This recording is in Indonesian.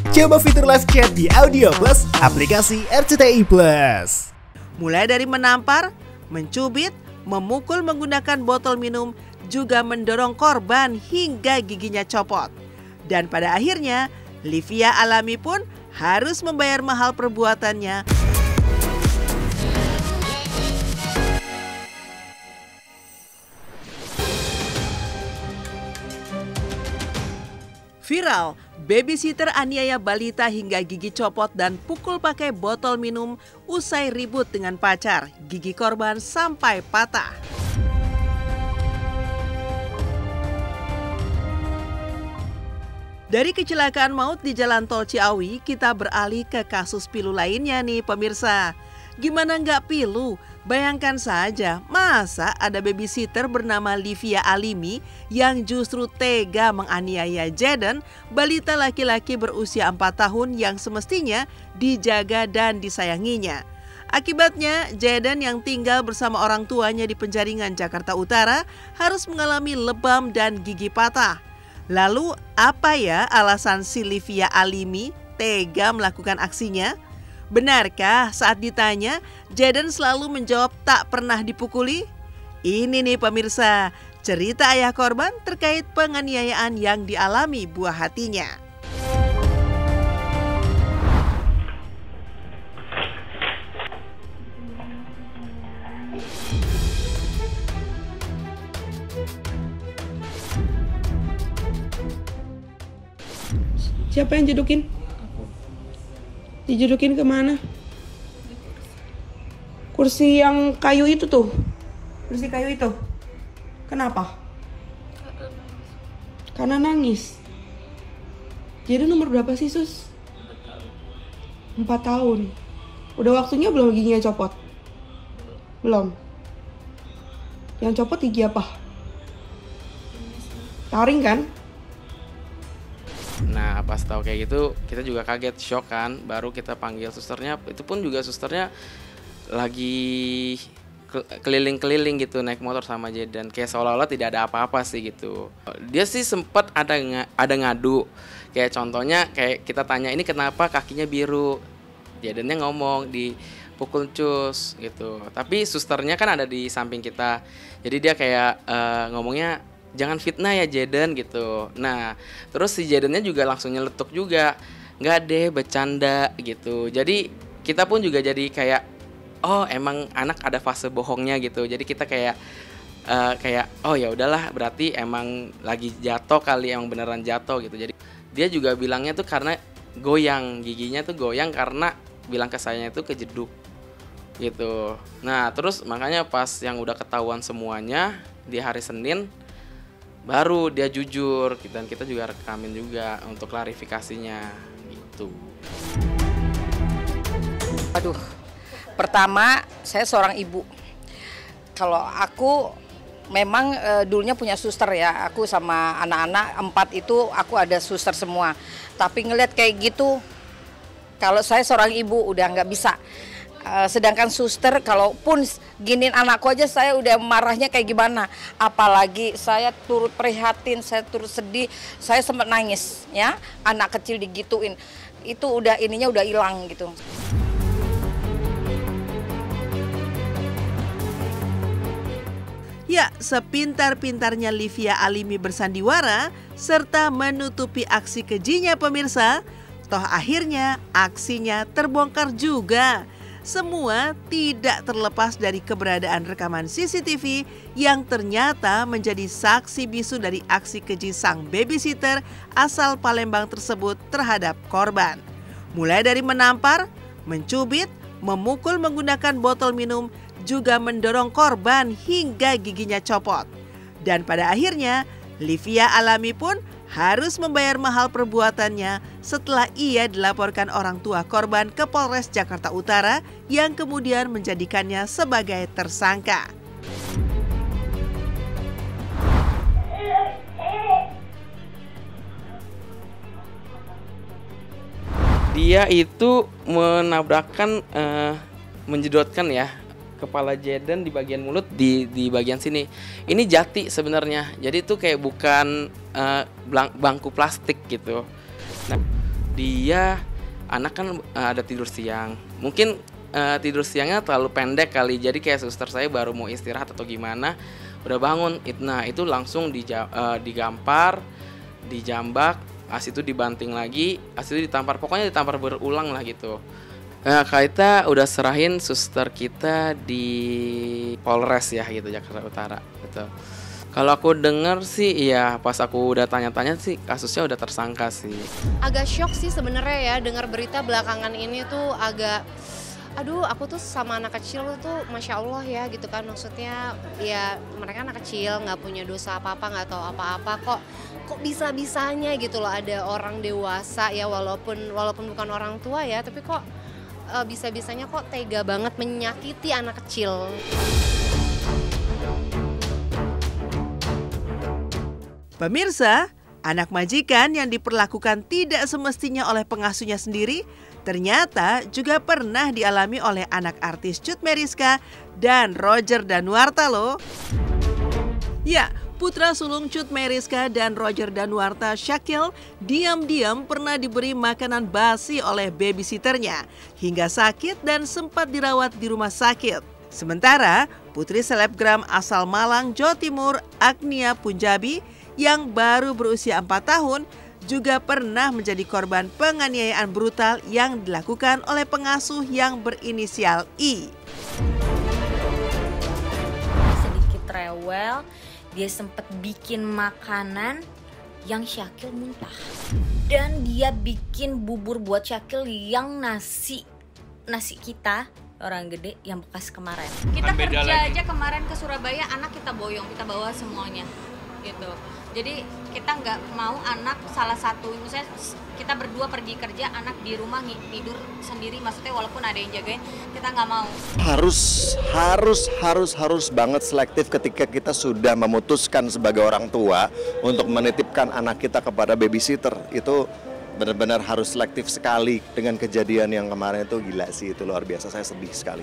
Coba fitur live chat di Audio Plus, aplikasi RCTI Plus. Mulai dari menampar, mencubit, memukul menggunakan botol minum, juga mendorong korban hingga giginya copot. Dan pada akhirnya, Livia Alami pun harus membayar mahal perbuatannya. Viral, babysitter aniaya balita hingga gigi copot dan pukul pakai botol minum usai ribut dengan pacar. Gigi korban sampai patah. Dari kecelakaan maut di Jalan Tol Ciawi, kita beralih ke kasus pilu lainnya nih pemirsa. Gimana nggak pilu? Bayangkan saja, masa ada babysitter bernama Livia Alimi yang justru tega menganiaya Jaden, balita laki-laki berusia 4 tahun yang semestinya dijaga dan disayanginya. Akibatnya, Jaden yang tinggal bersama orang tuanya di Penjaringan, Jakarta Utara harus mengalami lebam dan gigi patah. Lalu apa ya alasan si Livia Alimi tega melakukan aksinya? Benarkah saat ditanya, Jaden selalu menjawab tak pernah dipukuli? Ini nih pemirsa, cerita ayah korban terkait penganiayaan yang dialami buah hatinya. Siapa yang jedukin? Dijedukin kemana? Kursi yang kayu itu tuh. Kursi kayu itu. Kenapa? Karena nangis. Jadi nomor berapa sih, Sus? 4 tahun. Udah waktunya belum giginya copot? Belum. Yang copot gigi apa? Taring kan? Nah pas tahu kayak gitu kita juga kaget, shock kan. Baru kita panggil susternya, itu pun juga susternya lagi keliling-keliling gitu naik motor sama Jaden, kayak seolah-olah tidak ada apa-apa sih gitu. Dia sih sempat ada ngadu, kayak contohnya kayak kita tanya ini kenapa kakinya biru, Jadennya ngomong dipukul cus gitu. Tapi susternya kan ada di samping kita, jadi dia kayak ngomongnya jangan fitnah ya Jaden gitu. Nah terus si Jadennya juga langsung nyeletuk juga, nggak deh bercanda gitu. Jadi kita pun juga jadi kayak oh emang anak ada fase bohongnya gitu. Jadi kita kayak oh ya udahlah berarti emang lagi jatuh kali, emang beneran jatuh gitu. Jadi dia juga bilangnya tuh karena goyang, giginya tuh goyang karena bilang ke sayanya tuh kejeduk gitu. Nah terus makanya pas yang udah ketahuan semuanya di hari Senin baru dia jujur, dan kita juga rekamin juga untuk klarifikasinya gitu. Aduh, pertama saya seorang ibu. Kalau aku memang dulunya punya suster ya, aku sama anak-anak 4 itu aku ada suster semua. Tapi ngelihat kayak gitu, kalau saya seorang ibu udah nggak bisa. Sedangkan suster kalaupun giniin anakku aja saya udah marahnya kayak gimana, apalagi saya turut prihatin, saya turut sedih, saya sempat nangis ya, anak kecil digituin, itu udah ininya udah hilang gitu. Ya, sepintar-pintarnya Livia Alimi bersandiwara serta menutupi aksi kejinya pemirsa, toh akhirnya aksinya terbongkar juga. Semua tidak terlepas dari keberadaan rekaman CCTV yang ternyata menjadi saksi bisu dari aksi keji sang babysitter asal Palembang tersebut terhadap korban. Mulai dari menampar, mencubit, memukul menggunakan botol minum, juga mendorong korban hingga giginya copot. Dan pada akhirnya, Livia Alami pun harus membayar mahal perbuatannya setelah ia dilaporkan orang tua korban ke Polres Jakarta Utara yang kemudian menjadikannya sebagai tersangka. Dia itu menabrakkan, menjedotkan ya kepala Jaden di bagian mulut, di bagian sini. Ini jati sebenarnya. Jadi itu kayak bukan bangku plastik gitu. Nah, dia anak kan ada tidur siang, mungkin tidur siangnya terlalu pendek kali, jadi kayak suster saya baru mau istirahat atau gimana udah bangun. Nah itu langsung digampar, dijambak, as itu dibanting lagi, as itu ditampar, pokoknya ditampar berulang lah gitu. Nah, kita udah serahin suster kita di Polres ya gitu, Jakarta Utara gitu. Kalau aku denger sih ya pas aku udah tanya-tanya sih kasusnya udah tersangka sih. Agak shock sih sebenarnya ya dengar berita belakangan ini tuh agak aduh aku tuh sama anak kecil tuh Masya Allah ya gitu kan, maksudnya ya mereka anak kecil nggak punya dosa apa-apa, nggak tahu apa-apa, kok bisa-bisanya gitu loh ada orang dewasa ya walaupun bukan orang tua ya, tapi kok bisa-bisanya kok tega banget menyakiti anak kecil. Pemirsa, anak majikan yang diperlakukan tidak semestinya oleh pengasuhnya sendiri ternyata juga pernah dialami oleh anak artis Cut Meyriska dan Roger Danuarta loh. Ya, putra sulung Cut Meyriska dan Roger Danuarta, Syakil, diam-diam pernah diberi makanan basi oleh babysitternya hingga sakit dan sempat dirawat di rumah sakit. Sementara putri selebgram asal Malang, Jawa Timur, Agnia Punjabi yang baru berusia 4 tahun juga pernah menjadi korban penganiayaan brutal yang dilakukan oleh pengasuh yang berinisial I. Sedikit rewel, dia sempat bikin makanan yang Syakil muntah. Dan dia bikin bubur buat Syakil yang nasi kita orang gede yang bekas kemarin. Kita kerja aja kemarin ke Surabaya, anak kita boyong, kita bawa semuanya gitu. Jadi kita nggak mau anak salah satu, misalnya kita berdua pergi kerja, anak di rumah tidur sendiri, maksudnya walaupun ada yang jagain, kita nggak mau. Harus banget selektif ketika kita sudah memutuskan sebagai orang tua untuk menitipkan anak kita kepada babysitter. Itu benar-benar harus selektif sekali. Dengan kejadian yang kemarin itu gila sih, itu luar biasa, saya sedih sekali.